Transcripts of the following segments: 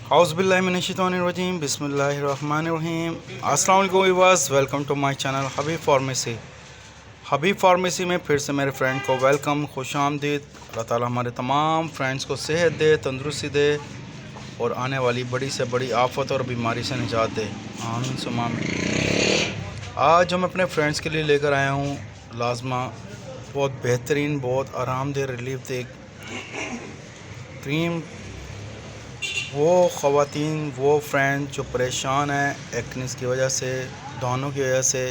औज़ुबिल्लाहिमिनश्शैतानिर्रजीम बिस्मिल्लाहिर्रहमानिर्रहीम। अस्सलाम वालेकुम viewers, welcome to my channel Habib pharmacy. Habib pharmacy में फिर से मेरे फ्रेंड को वेलकम, खुश आमदीद। अल्लाह ताला हमारे तमाम फ्रेंड्स को सेहत दे, तंदुरुस्ती दे और आने वाली बड़ी से बड़ी आफत और बीमारी से निजात दे, आमीन सुम्मा आमीन। आज हम अपने फ्रेंड्स के लिए लेकर आया हूँ लाजमा, बहुत बेहतरीन, बहुत आरामदेह, रिलीफ दे क्रीम। वो ख़वातीन, वो फ्रेंड जो परेशान हैं एक्नेस की वजह से, दानों की वजह से,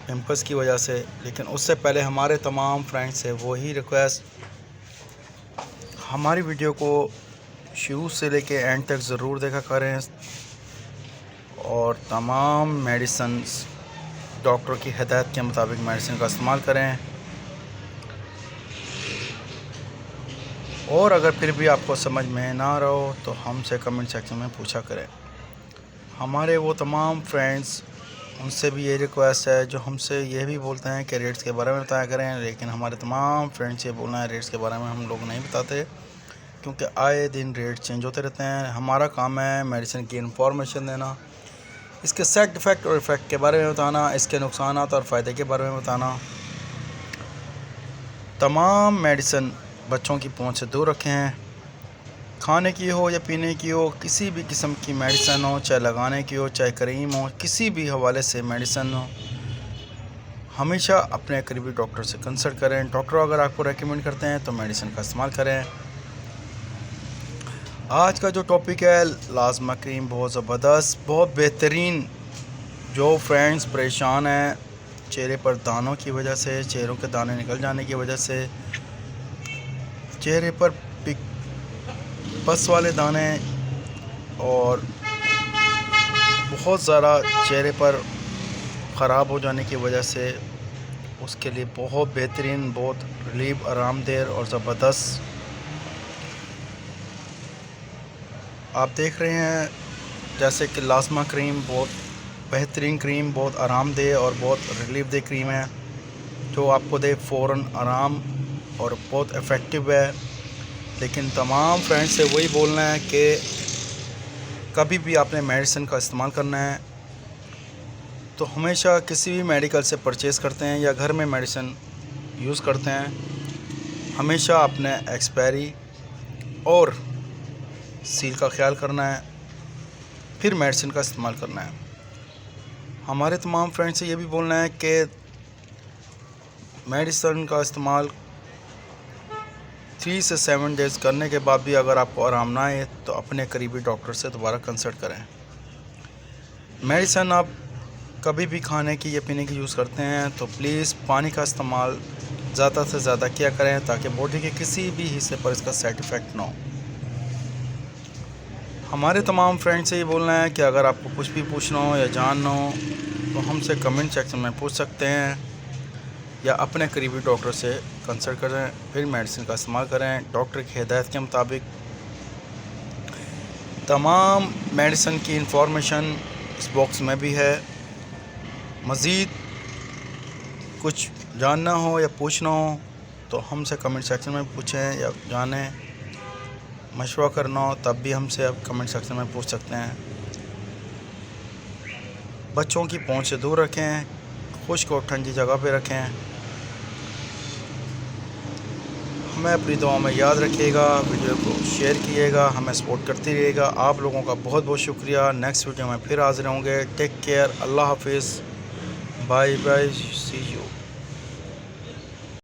पिंपल्स की वजह से, लेकिन उससे पहले हमारे तमाम फ्रेंड्स से वही रिक्वेस्ट, हमारी वीडियो को शुरू से लेके एंड तक ज़रूर देखा करें और तमाम मेडिसिन्स डॉक्टर की हिदायत के मुताबिक मेडिसिन का इस्तेमाल करें। और अगर फिर भी आपको समझ में ना आ रहा हो तो हमसे कमेंट सेक्शन में पूछा करें। हमारे वो तमाम फ्रेंड्स, उनसे भी ये रिक्वेस्ट है जो हमसे ये भी बोलते हैं कि रेट्स के बारे में बताया करें, लेकिन हमारे तमाम फ्रेंड्स ये बोलना है रेट्स के बारे में हम लोग नहीं बताते, क्योंकि आए दिन रेट चेंज होते रहते हैं। हमारा काम है मेडिसिन की इंफॉर्मेशन देना, इसके साइड इफ़ेक्ट और इफ़ेक्ट के बारे में बताना, इसके नुकसान और फ़ायदे के बारे में बताना। तमाम मेडिसिन बच्चों की पहुंच से दूर रखें, खाने की हो या पीने की हो, किसी भी किस्म की मेडिसिन हो, चाहे लगाने की हो, चाहे क्रीम हो, किसी भी हवाले से मेडिसिन हो, हमेशा अपने करीबी डॉक्टर से कंसल्ट करें। डॉक्टर अगर आपको रेकमेंड करते हैं तो मेडिसिन का इस्तेमाल करें। आज का जो टॉपिक है लाजमा क्रीम, बहुत ज़बरदस्त, बहुत बेहतरीन। जो फ्रेंड्स परेशान हैं चेहरे पर दानों की वजह से, चेहरों के दाने निकल जाने की वजह से, चेहरे पर पस वाले दाने और बहुत ज़्यादा चेहरे पर ख़राब हो जाने की वजह से, उसके लिए बहुत बेहतरीन, बहुत रिलीफ, आरामदेह और ज़बरदस्त आप देख रहे हैं जैसे कि लाजमा क्रीम, बहुत बेहतरीन क्रीम, बहुत आरामदेह और बहुत रिलीफ दे क्रीम है जो आपको दे फ़ौरन आराम और बहुत इफ़ेक्टिव है। लेकिन तमाम फ्रेंड्स से वही बोलना है कि कभी भी आपने मेडिसिन का इस्तेमाल करना है तो हमेशा किसी भी मेडिकल से परचेज़ करते हैं या घर में मेडिसिन यूज़ करते हैं, हमेशा अपने एक्सपायरी और सील का ख्याल करना है, फिर मेडिसिन का इस्तेमाल करना है। हमारे तमाम फ्रेंड्स से ये भी बोलना है कि मेडिसिन का इस्तेमाल 3 से 7 डेज़ करने के बाद भी अगर आपको आराम ना आए तो अपने करीबी डॉक्टर से दोबारा कंसल्ट करें। मेडिसिन आप कभी भी खाने की या पीने की यूज़ करते हैं तो प्लीज़ पानी का इस्तेमाल ज़्यादा से ज़्यादा किया करें ताकि बॉडी के किसी भी हिस्से पर इसका साइड इफ़ेक्ट ना हो। हमारे तमाम फ्रेंड्स से ये बोलना है कि अगर आपको कुछ भी पूछना हो या जानना हो तो हमसे कमेंट सेक्शन में पूछ सकते हैं या अपने करीबी डॉक्टर से कंसल्ट करें, फिर मेडिसिन का इस्तेमाल करें डॉक्टर की हिदायत के मुताबिक। तमाम मेडिसिन की इंफॉर्मेशन इस बॉक्स में भी है। मज़ीद कुछ जानना हो या पूछना हो तो हमसे कमेंट सेक्शन में पूछें, या जानें, मशवरा करना हो तब भी हमसे आप कमेंट सेक्शन में पूछ सकते हैं। बच्चों की पहुंच से दूर रखें, खुश्क और ठंडी जगह पे रखें। हमें अपनी दुआ में याद रखिएगा, वीडियो को शेयर कीजिएगा, हमें सपोर्ट करते रहिएगा। आप लोगों का बहुत बहुत शुक्रिया। नेक्स्ट वीडियो में फिर हाज़िर होंगे। टेक केयर, अल्लाह हाफिज़, बाय बाय, सी यू।